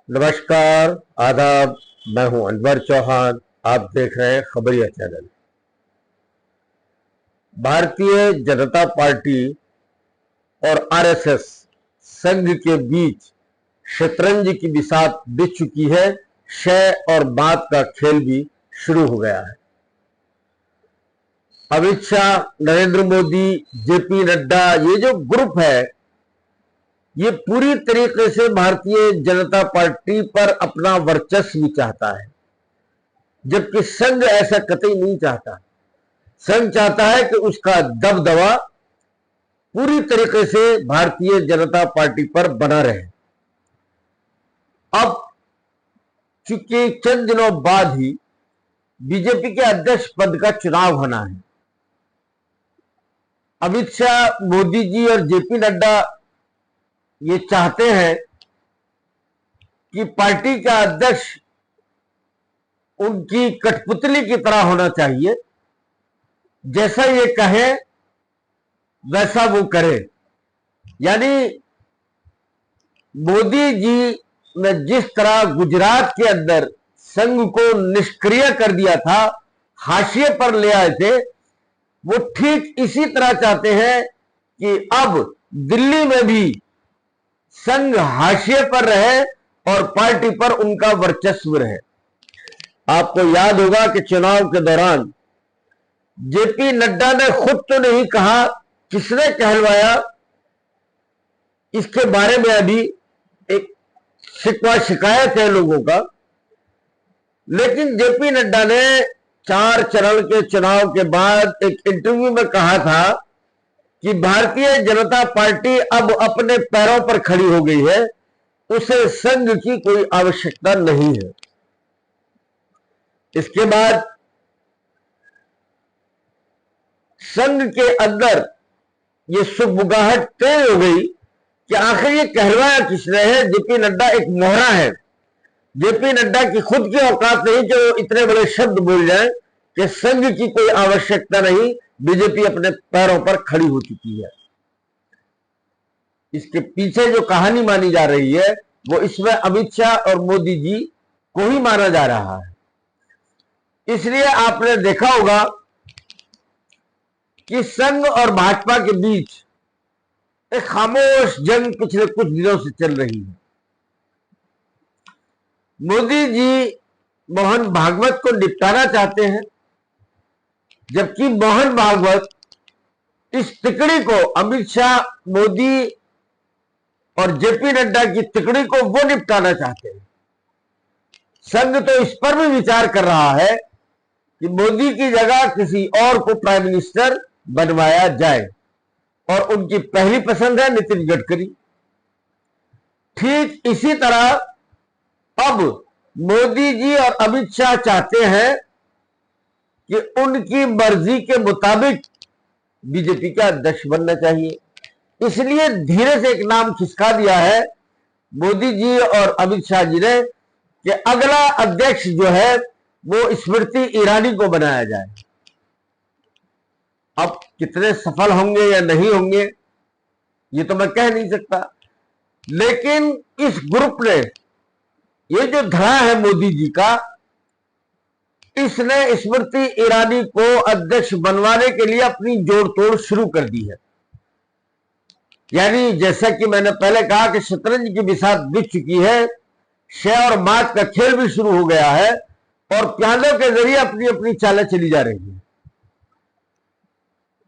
नमस्कार, आदाब। मैं हूं अनवर चौहान। आप देख रहे हैं खबरिया चैनल। भारतीय जनता पार्टी और आरएसएस संघ के बीच शतरंज की बिसात बिछ चुकी है। शय और बात का खेल भी शुरू हो गया है। अमित शाह, नरेंद्र मोदी, जेपी नड्डा, ये जो ग्रुप है ये पूरी तरीके से भारतीय जनता पार्टी पर अपना वर्चस्व चाहता है, जबकि संघ ऐसा कतई नहीं चाहता। संघ चाहता है कि उसका दबदबा पूरी तरीके से भारतीय जनता पार्टी पर बना रहे। अब चूंकि चंद दिनों बाद ही बीजेपी के अध्यक्ष पद का चुनाव होना है, अमित शाह, मोदी जी और जेपी नड्डा ये चाहते हैं कि पार्टी का अध्यक्ष उनकी कठपुतली की तरह होना चाहिए। जैसा ये कहे वैसा वो करे। यानी मोदी जी ने जिस तरह गुजरात के अंदर संघ को निष्क्रिय कर दिया था, हाशिए पर ले आए थे, वो ठीक इसी तरह चाहते हैं कि अब दिल्ली में भी संघ हाशिए पर रहे और पार्टी पर उनका वर्चस्व रहे। आपको याद होगा कि चुनाव के दौरान जेपी नड्डा ने खुद तो नहीं कहा, किसने कहलवाया, इसके बारे में अभी एक शिकवा शिकायत है लोगों का। लेकिन जेपी नड्डा ने 4 चरण के चुनाव के बाद एक इंटरव्यू में कहा था कि भारतीय जनता पार्टी अब अपने पैरों पर खड़ी हो गई है, उसे संघ की कोई आवश्यकता नहीं है। इसके बाद संघ के अंदर ये सुगबुगाहट तेज हो गई कि आखिर ये कहलवाया किसने है। जेपी नड्डा एक मोहरा है। जेपी नड्डा की खुद की औकात नहीं कि वो इतने बड़े शब्द बोल जाए कि संघ की कोई आवश्यकता नहीं, बीजेपी अपने पैरों पर खड़ी हो चुकी है। इसके पीछे जो कहानी मानी जा रही है वो इसमें अमित शाह और मोदी जी को ही माना जा रहा है। इसलिए आपने देखा होगा कि संघ और भाजपा के बीच एक खामोश जंग पिछले कुछ दिनों से चल रही है। मोदी जी मोहन भागवत को निपटाना चाहते हैं, जबकि मोहन भागवत इस तिकड़ी को, अमित शाह, मोदी और जेपी नड्डा की तिकड़ी को वो निपटाना चाहते हैं। संघ तो इस पर भी विचार कर रहा है कि मोदी की जगह किसी और को प्राइम मिनिस्टर बनवाया जाए, और उनकी पहली पसंद है नितिन गडकरी। ठीक इसी तरह अब मोदी जी और अमित शाह चाहते हैं कि उनकी मर्जी के मुताबिक बीजेपी का अध्यक्ष बनना चाहिए। इसलिए धीरे से एक नाम खिसका दिया है मोदी जी और अमित शाह जी ने कि अगला अध्यक्ष जो है वो स्मृति ईरानी को बनाया जाए। अब कितने सफल होंगे या नहीं होंगे ये तो मैं कह नहीं सकता, लेकिन इस ग्रुप ने, ये जो धड़ा है मोदी जी का, इसने स्मृति ईरानी को अध्यक्ष बनवाने के लिए अपनी जोड़ तोड़ शुरू कर दी है। यानी जैसा कि मैंने पहले कहा कि शतरंज की बिसात बिछ चुकी है, शय और मात का खेल भी शुरू हो गया है और प्यादों के जरिए अपनी अपनी चालें चली जा रही है।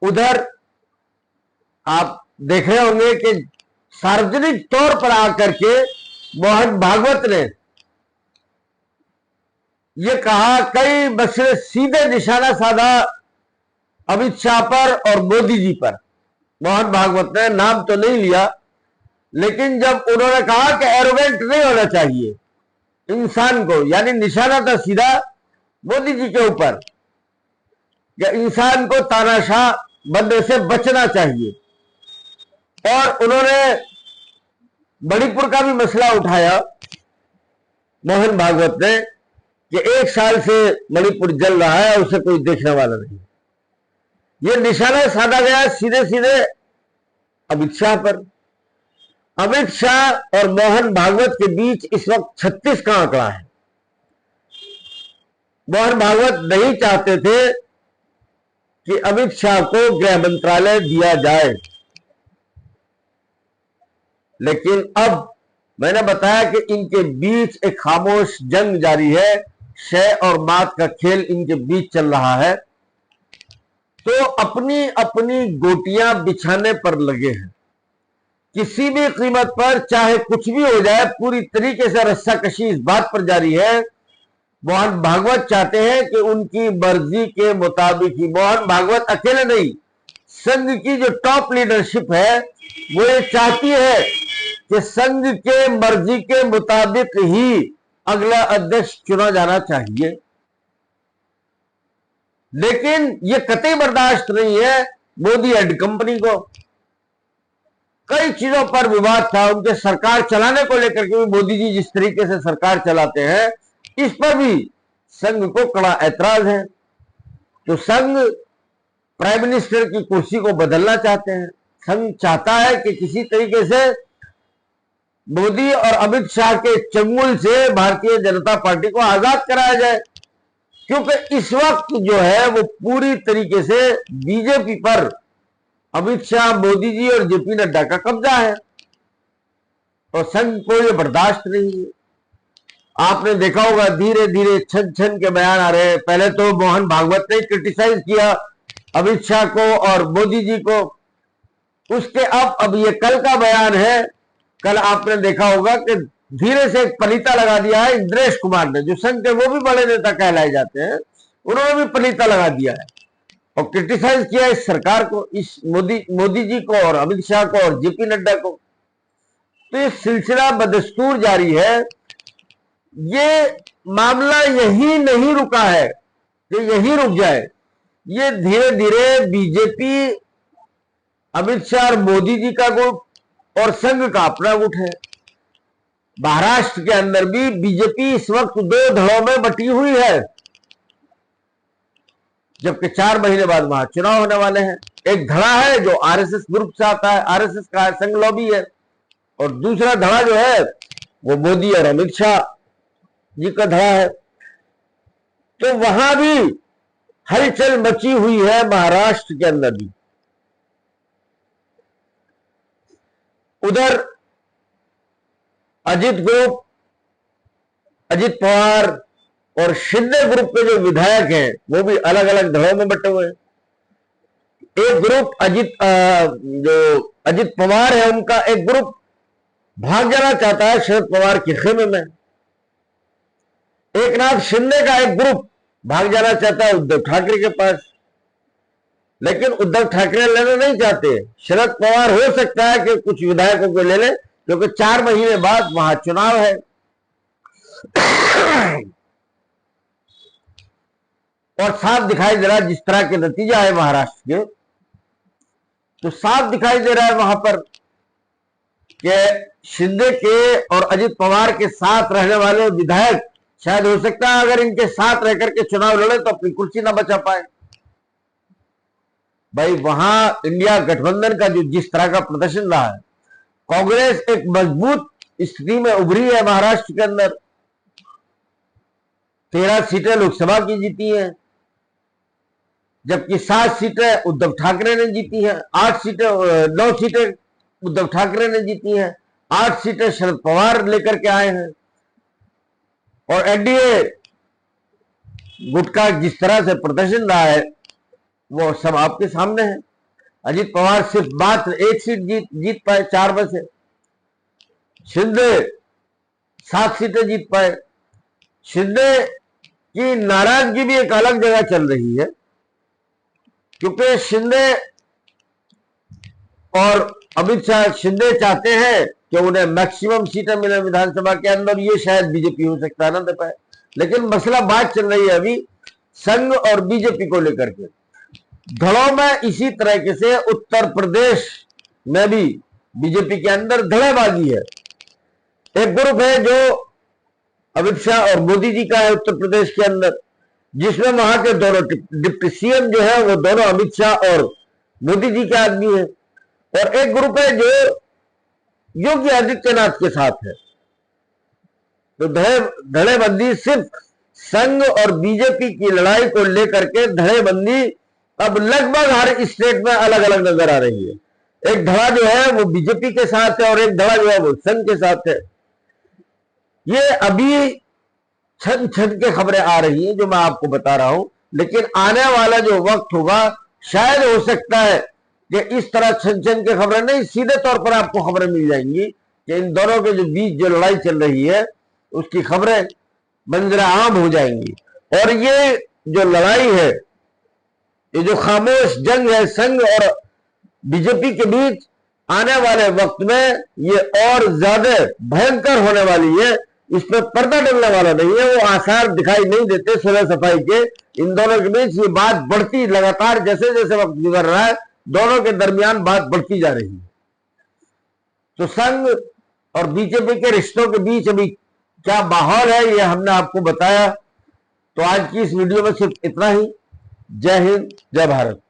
उधर आप देख रहे होंगे कि सार्वजनिक तौर पर आकर के मोहन भागवत ने यह कहा, कई मसले सीधे निशाना साधा अमित शाह पर और मोदी जी पर। मोहन भागवत ने नाम तो नहीं लिया, लेकिन जब उन्होंने कहा कि एरोगेंट नहीं होना चाहिए इंसान को, यानी निशाना था सीधा मोदी जी के ऊपर, कि इंसान को तानाशाह बनने से बचना चाहिए। और उन्होंने मणिपुर का भी मसला उठाया मोहन भागवत ने कि 1 साल से मणिपुर जल रहा है, उसे कोई देखने वाला नहीं। ये निशाना साधा गया सीधे सीधे अमित शाह पर। अमित शाह और मोहन भागवत के बीच इस वक्त 36 का आंकड़ा है। मोहन भागवत नहीं चाहते थे कि अमित शाह को गृह मंत्रालय दिया जाए, लेकिन अब मैंने बताया कि इनके बीच एक खामोश जंग जारी है, शय और मात का खेल इनके बीच चल रहा है। तो अपनी अपनी गोटियां बिछाने पर लगे हैं, किसी भी कीमत पर चाहे कुछ भी हो जाए, पूरी तरीके से रस्साकशी इस बात पर जारी है। मोहन भागवत चाहते हैं कि उनकी मर्जी के मुताबिक ही, मोहन भागवत अकेले नहीं, संघ की जो टॉप लीडरशिप है वो ये चाहती है कि संघ के मर्जी के मुताबिक ही अगला अध्यक्ष चुना जाना चाहिए। लेकिन ये कतई बर्दाश्त नहीं है मोदी एंड कंपनी को। कई चीजों पर विवाद था, उनके सरकार चलाने को लेकर के भी मोदी जी जिस तरीके से सरकार चलाते हैं, इस पर भी संघ को कड़ा ऐतराज है। तो संघ प्राइम मिनिस्टर की कुर्सी को बदलना चाहते हैं। संघ चाहता है कि किसी तरीके से मोदी और अमित शाह के चंगुल से भारतीय जनता पार्टी को आजाद कराया जाए, क्योंकि इस वक्त जो है वो पूरी तरीके से बीजेपी पर अमित शाह, मोदी जी और जेपी नड्डा का कब्जा है और संघ को ये बर्दाश्त नहीं है। आपने देखा होगा धीरे धीरे छन छन के बयान आ रहे हैं। पहले तो मोहन भागवत ने क्रिटिसाइज किया अमित शाह को और मोदी जी को, उसके अब ये कल का बयान है। कल आपने देखा होगा कि धीरे से एक पलीता लगा दिया है इंद्रेश कुमार ने, जो संघ के वो भी बड़े नेता कहलाए जाते हैं, उन्होंने भी पलीता लगा दिया है और क्रिटिसाइज किया इस सरकार को, इस मोदी जी को और अमित शाह को और जेपी नड्डा को। तो ये सिलसिला बदस्तूर जारी है। ये मामला यही नहीं रुका है कि यही रुक जाए, ये धीरे धीरे बीजेपी, अमित शाह और मोदी जी का गुट और संघ का अपना गुट है। महाराष्ट्र के अंदर भी बीजेपी इस वक्त 2 धड़ों में बटी हुई है, जबकि 4 महीने बाद वहां चुनाव होने वाले हैं। एक धड़ा है जो आरएसएस ग्रुप से आता है, आरएसएस का संघ लॉबी है, और दूसरा धड़ा जो है वो मोदी और अमित शाह जी का धड़ा है। तो वहां भी हलचल मची हुई है महाराष्ट्र के अंदर भी। उधर अजित ग्रुप, अजित पवार और शिंदे ग्रुप के जो विधायक हैं वो भी अलग अलग धड़ों में बटे हुए हैं। एक ग्रुप जो अजित पवार है उनका एक ग्रुप भाग जाना चाहता है शरद पवार के खेमे में। एक नाथ शिंदे का एक ग्रुप भाग जाना चाहता है उद्धव ठाकरे के पास, लेकिन उद्धव ठाकरे लेना नहीं चाहते। शरद पवार हो सकता है कि कुछ विधायकों को ले ले, क्योंकि 4 महीने बाद वहां चुनाव है। और साफ दिखाई दे रहा है जिस तरह के नतीजा है महाराष्ट्र के, तो साफ दिखाई दे रहा है वहां पर कि शिंदे के और अजित पवार के साथ रहने वाले विधायक शायद हो सकता है अगर इनके साथ रह करके चुनाव लड़े तो अपनी कुर्सी ना बचा पाए। भाई वहां इंडिया गठबंधन का जो जिस तरह का प्रदर्शन रहा है, कांग्रेस एक मजबूत स्थिति में उभरी है महाराष्ट्र के अंदर। 13 सीटें लोकसभा की जीती हैं, जबकि 7 सीटें उद्धव ठाकरे ने जीती हैं। 9 सीटें उद्धव ठाकरे ने जीती हैं, 8 सीटें शरद पवार लेकर के आए हैं। और एनडीए गुट का जिस तरह से प्रदर्शन रहा है वो सब आपके सामने है। अजित पवार सिर्फ मात्र 1 सीट जीत पाए 4 में से, शिंदे 7 सीटें जीत पाए। शिंदे की नाराजगी भी एक अलग जगह चल रही है, क्योंकि शिंदे और अमित शाह, शिंदे चाहते हैं कि उन्हें मैक्सिमम सीटें मिले विधानसभा के अंदर, ये शायद बीजेपी हो सकता है ना दे पाए। लेकिन मसला बात चल रही है अभी संघ और बीजेपी को लेकर के। धड़ों में इसी तरीके से उत्तर प्रदेश में भी बीजेपी के अंदर धड़ेबाजी है। एक ग्रुप है जो अमित शाह और मोदी जी का है उत्तर प्रदेश के अंदर, जिसमें वहां के दोनों डिप्टी सीएम जो है वो दोनों अमित शाह और मोदी जी के आदमी है। और एक ग्रुप है जो योगी आदित्यनाथ के साथ है। तो धड़ेबंदी सिर्फ संघ और बीजेपी की लड़ाई को लेकर के धड़ेबंदी अब लगभग हर स्टेट में अलग अलग नजर आ रही है। एक धड़ा जो है वो बीजेपी के साथ है और एक धड़ा जो है वो संघ के साथ है। ये अभी छन छन के खबरें आ रही हैं जो मैं आपको बता रहा हूं, लेकिन आने वाला जो वक्त होगा शायद हो सकता है कि इस तरह छन छन के खबरें नहीं, सीधे तौर पर आपको खबरें मिल जाएंगी कि इन दोनों के जो बीच जो लड़ाई चल रही है उसकी खबरें मंजर आम हो जाएंगी। और ये जो लड़ाई है, ये जो खामोश जंग है संघ और बीजेपी के बीच, आने वाले वक्त में ये और ज्यादा भयंकर होने वाली है। इस पर पर्दा डलने वाला नहीं है, वो आसार दिखाई नहीं देते सुलह सफाई के। इन दोनों के बीच ये बात बढ़ती लगातार, जैसे जैसे वक्त गुजर रहा है दोनों के दरमियान बात बढ़ती जा रही है। तो संघ और बीजेपी के रिश्तों के बीच अभी क्या माहौल है ये हमने आपको बताया। तो आज की इस वीडियो में सिर्फ इतना ही। जय हिंद, जय भारत।